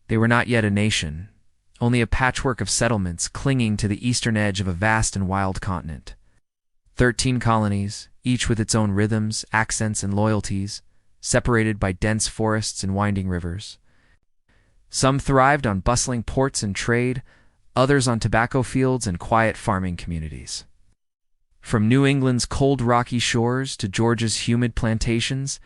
They were not yet a nation, only a patchwork of settlements clinging to the eastern edge of a vast and wild continent. 13 colonies, each with its own rhythms, accents, and loyalties, separated by dense forests and winding rivers. Some thrived on bustling ports and trade, others on tobacco fields and quiet farming communities. From New England's cold rocky shores to Georgia's humid plantations,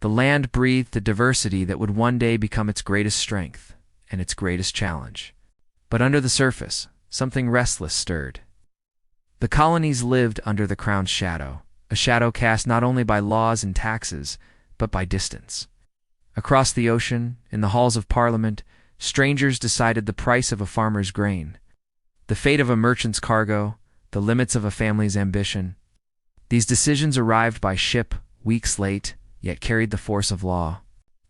the land breathed a diversity that would one day become its greatest strength and its greatest challenge. But under the surface, something restless stirred. The colonies lived under the crown's shadow, a shadow cast not only by laws and taxes, but by distance. Across the ocean, in the halls of Parliament, strangers decided the price of a farmer's grain, the fate of a merchant's cargo, the limits of a family's ambition. These decisions arrived by ship, weeks late, yet carried the force of law.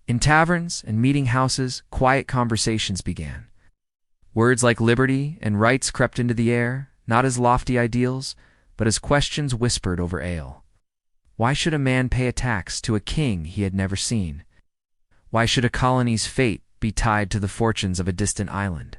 In taverns and meeting houses, quiet conversations began. Words like liberty and rights crept into the air, not as lofty ideals, but as questions whispered over ale. Why should a man pay a tax to a king he had never seen? Why should a colony's fate be tied to the fortunes of a distant island?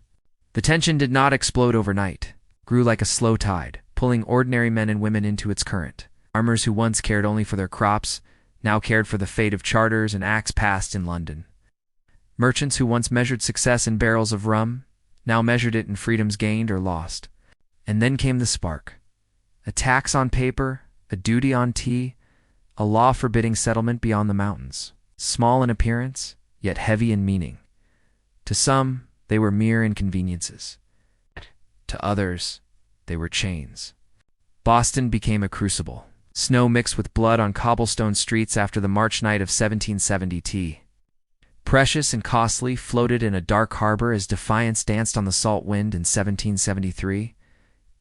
The tension did not explode overnight, grew like a slow tide, pulling ordinary men and women into its current. Farmers who once cared only for their crops now cared for the fate of charters and acts passed in London. Merchants who once measured success in barrels of rum now measured it in freedoms gained or lost. And then came the spark. A tax on paper, a duty on tea, a law forbidding settlement beyond the mountains. Small in appearance, yet heavy in meaning. To some, they were mere inconveniences. To others, they were chains. Boston became a crucible. Snow mixed with blood on cobblestone streets after the March night of 1770 tea. Precious and costly floated in a dark harbor as defiance danced on the salt wind in 1773.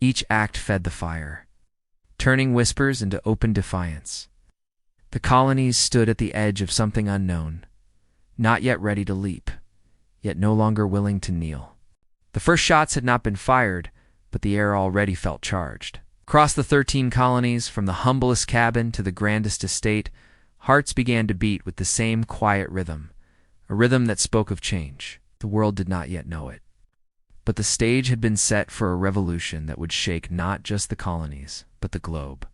Each act fed the fire, turning whispers into open defiance. The colonies stood at the edge of something unknown, not yet ready to leap, yet no longer willing to kneel. The first shots had not been fired, but the air already felt charged. Across the 13 colonies, from the humblest cabin to the grandest estate, hearts began to beat with the same quiet rhythm, a rhythm that spoke of change. The world did not yet know it. But the stage had been set for a revolution that would shake not just the colonies, but the globe.